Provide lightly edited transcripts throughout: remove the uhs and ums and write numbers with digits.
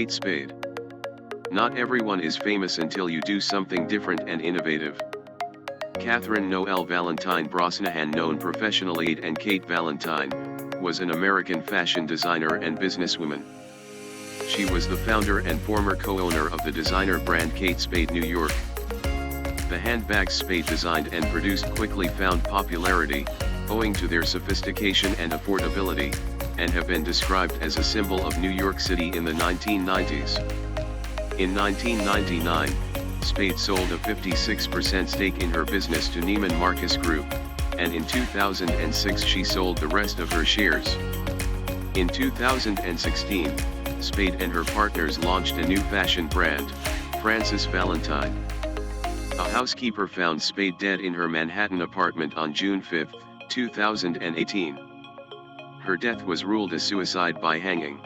Kate Spade. Not everyone is famous until you do something different and innovative. Catherine Noel Valentine Brosnahan, known professionally as Kate Valentine, was an American fashion designer and businesswoman. She was the founder and former co-owner of the designer brand Kate Spade New York. The handbags Spade designed and produced quickly found popularity, owing to their sophistication and affordability, and have been described as a symbol of New York City in the 1990s. In 1999, Spade sold a 56% stake in her business to Neiman Marcus Group, and in 2006 she sold the rest of her shares. In 2016, Spade and her partners launched a new fashion brand, Frances Valentine. A housekeeper found Spade dead in her Manhattan apartment on June 5, 2018. Her death was ruled a suicide by hanging.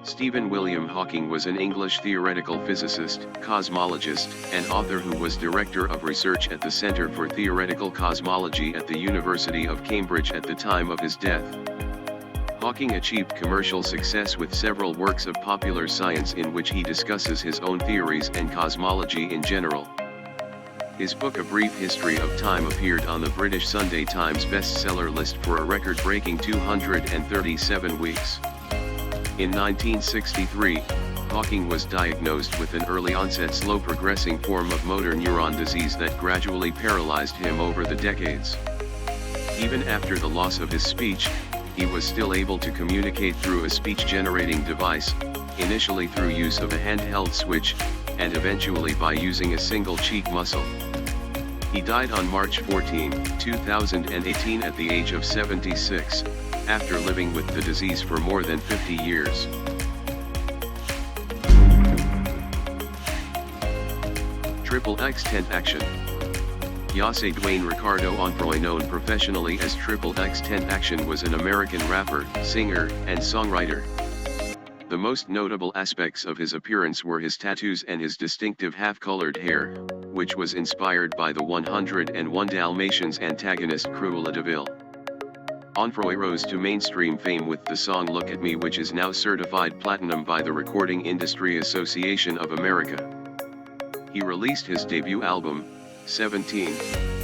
Stephen William Hawking was an English theoretical physicist, cosmologist, and author who was director of research at the Center for Theoretical Cosmology at the University of Cambridge at the time of his death. Hawking achieved commercial success with several works of popular science in which he discusses his own theories and cosmology in general. His book A Brief History of Time appeared on the British Sunday Times bestseller list for a record-breaking 237 weeks. In 1963, Hawking was diagnosed with an early-onset slow-progressing form of motor neuron disease that gradually paralyzed him over the decades. Even after the loss of his speech, he was still able to communicate through a speech-generating device, initially through use of a handheld switch, and eventually by using a single cheek muscle. He died on March 14, 2018 at the age of 76, after living with the disease for more than 50 years. XXX Tentaction. Yase Dwayne Ricardo Onfroy, known professionally as XXX Tentaction, was an American rapper, singer, and songwriter. The most notable aspects of his appearance were his tattoos and his distinctive half-colored hair, which was inspired by the 101 Dalmatians antagonist Cruella de Vil. Onfroy rose to mainstream fame with the song Look at Me, which is now certified platinum by the Recording Industry Association of America. He released his debut album, 17,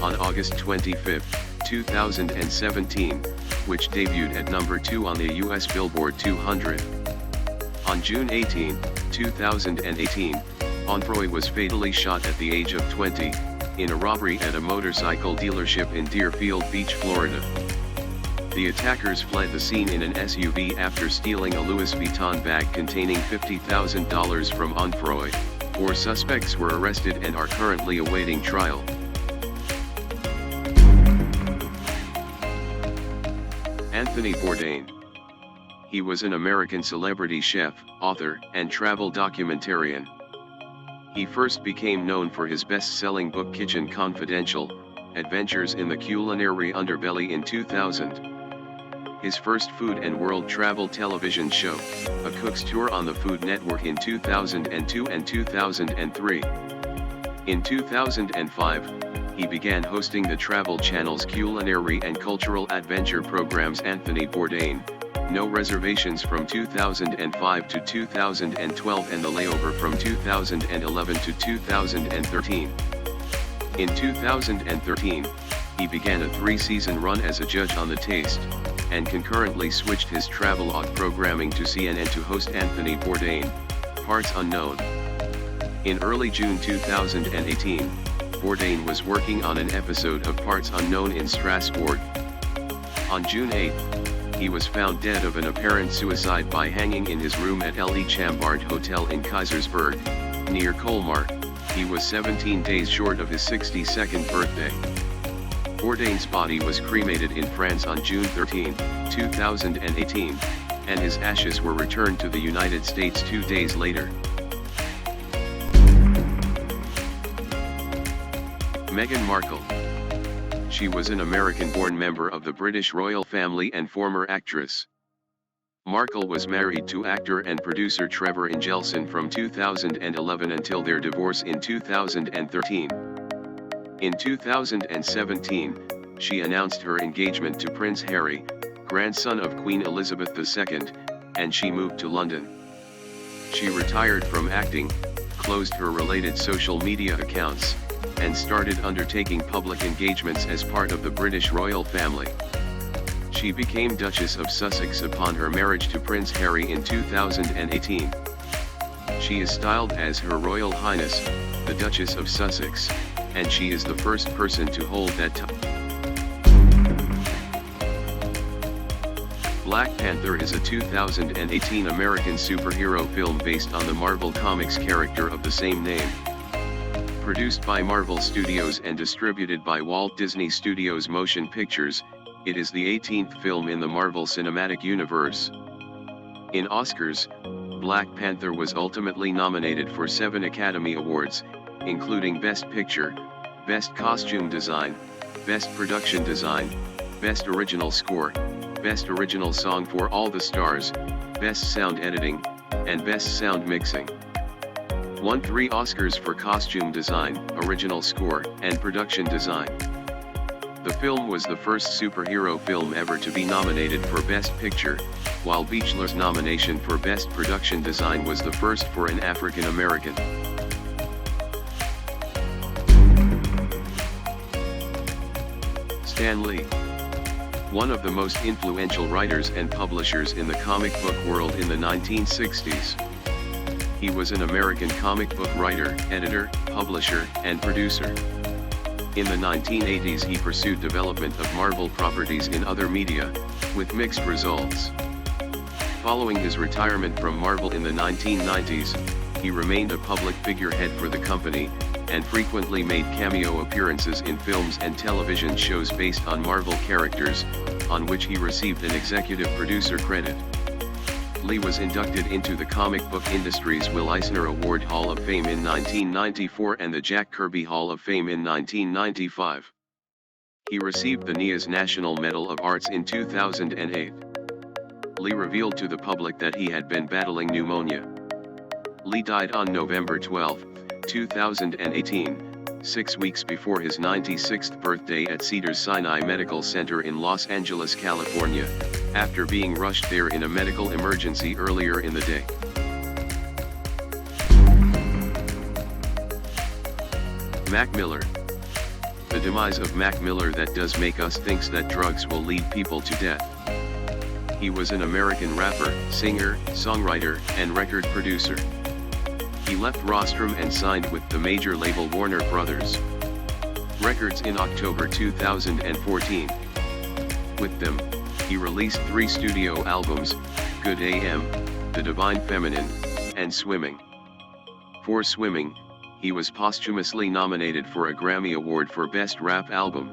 on August 25, 2017, which debuted at number 2 on the US Billboard 200. On June 18, 2018, Onfroy was fatally shot at the age of 20, in a robbery at a motorcycle dealership in Deerfield Beach, Florida. The attackers fled the scene in an SUV after stealing a Louis Vuitton bag containing $50,000 from Onfroy. 4 suspects were arrested and are currently awaiting trial. Anthony Bourdain. He was an American celebrity chef, author, and travel documentarian. He first became known for his best-selling book Kitchen Confidential: Adventures in the Culinary Underbelly in 2000. His first food and world travel television show, A Cook's Tour on the Food Network, in 2002 and 2003. In 2005, he began hosting the Travel Channel's culinary and cultural adventure programs Anthony Bourdain, No Reservations from 2005 to 2012 and The Layover from 2011 to 2013. In 2013, he began a 3-season run as a judge on The Taste, and concurrently switched his travelogue programming to CNN to host Anthony Bourdain, Parts Unknown. In early June 2018, Bourdain was working on an episode of Parts Unknown in Strasbourg. On June 8, he was found dead of an apparent suicide by hanging in his room at Le Chambord Hotel in Kaisersberg, near Colmar. He was 17 days short of his 62nd birthday. Bourdain's body was cremated in France on June 13, 2018, and his ashes were returned to the United States 2 days later. Meghan Markle. She was an American-born member of the British royal family and former actress. Markle was married to actor and producer Trevor Ingelson from 2011 until their divorce in 2013. In 2017, she announced her engagement to Prince Harry, grandson of Queen Elizabeth II, and she moved to London. She retired from acting, closed her related social media accounts, and started undertaking public engagements as part of the British royal family. She became Duchess of Sussex upon her marriage to Prince Harry in 2018. She is styled as Her Royal Highness, the Duchess of Sussex, and she is the first person to hold that title. Black Panther is a 2018 American superhero film based on the Marvel Comics character of the same name. Produced by Marvel Studios and distributed by Walt Disney Studios Motion Pictures, it is the 18th film in the Marvel Cinematic Universe. In Oscars, Black Panther was ultimately nominated for 7 Academy Awards, including Best Picture, Best Costume Design, Best Production Design, Best Original Score, Best Original Song for All the Stars, Best Sound Editing, and Best Sound Mixing. Won 3 Oscars for Costume Design, Original Score, and Production Design. The film was the first superhero film ever to be nominated for Best Picture, while Beachler's nomination for Best Production Design was the first for an African American. Stan Lee. One of the most influential writers and publishers in the comic book world in the 1960s. He was an American comic book writer, editor, publisher, and producer. In the 1980s he pursued development of Marvel properties in other media, with mixed results. Following his retirement from Marvel in the 1990s, he remained a public figurehead for the company, and frequently made cameo appearances in films and television shows based on Marvel characters, on which he received an executive producer credit. Lee was inducted into the comic book industry's Will Eisner Award Hall of Fame in 1994 and the Jack Kirby Hall of Fame in 1995. He received the NIA's National Medal of Arts in 2008. Lee revealed to the public that he had been battling pneumonia. Lee died on November 12, 2018, 6 weeks before his 96th birthday at Cedars-Sinai Medical Center in Los Angeles, California, after being rushed there in a medical emergency earlier in the day. Mac Miller. The demise of Mac Miller that does make us think that drugs will lead people to death. He was an American rapper, singer, songwriter, and record producer. He left Rostrum and signed with the major label Warner Brothers Records in October 2014. With them, he released 3 studio albums, Good AM, The Divine Feminine, and Swimming. For Swimming, he was posthumously nominated for a Grammy Award for Best Rap Album.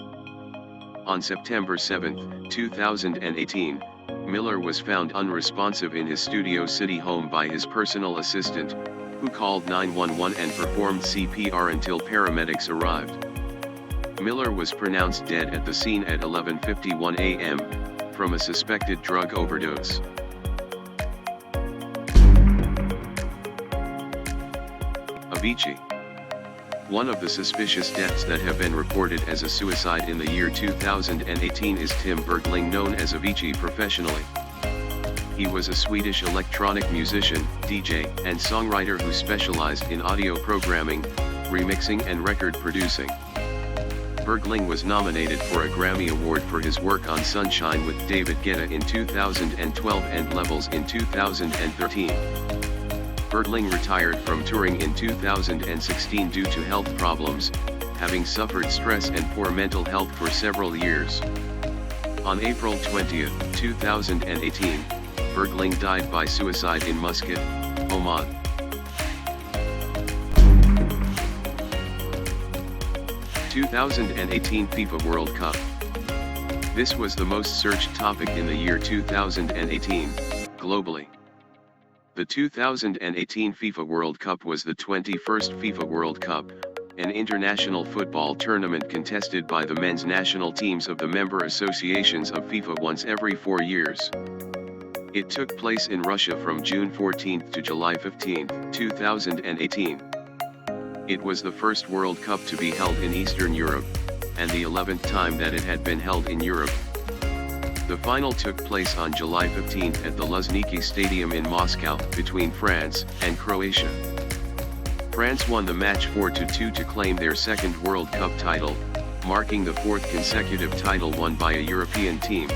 On September 7, 2018, Miller was found unresponsive in his Studio City home by his personal assistant, who called 911 and performed CPR until paramedics arrived. Miller was pronounced dead at the scene at 11:51 a.m., from a suspected drug overdose. Avicii. One of the suspicious deaths that have been reported as a suicide in the year 2018 is Tim Bergling, known as Avicii professionally. He was a Swedish electronic musician, DJ, and songwriter who specialized in audio programming, remixing and record producing. Bergling was nominated for a Grammy Award for his work on Sunshine with David Guetta in 2012 and Levels in 2013. Bergling retired from touring in 2016 due to health problems, having suffered stress and poor mental health for several years. On April 20, 2018, Bergling died by suicide in Muscat, Oman. 2018 FIFA World Cup. This was the most searched topic in the year 2018, globally. The 2018 FIFA World Cup was the 21st FIFA World Cup, an international football tournament contested by the men's national teams of the member associations of FIFA once every 4 years. It took place in Russia from June 14 to July 15, 2018. It was the first World Cup to be held in Eastern Europe, and the 11th time that it had been held in Europe. The final took place on July 15 at the Luzhniki Stadium in Moscow between France and Croatia. France won the match 4-2 to claim their second World Cup title, marking the fourth consecutive title won by a European team.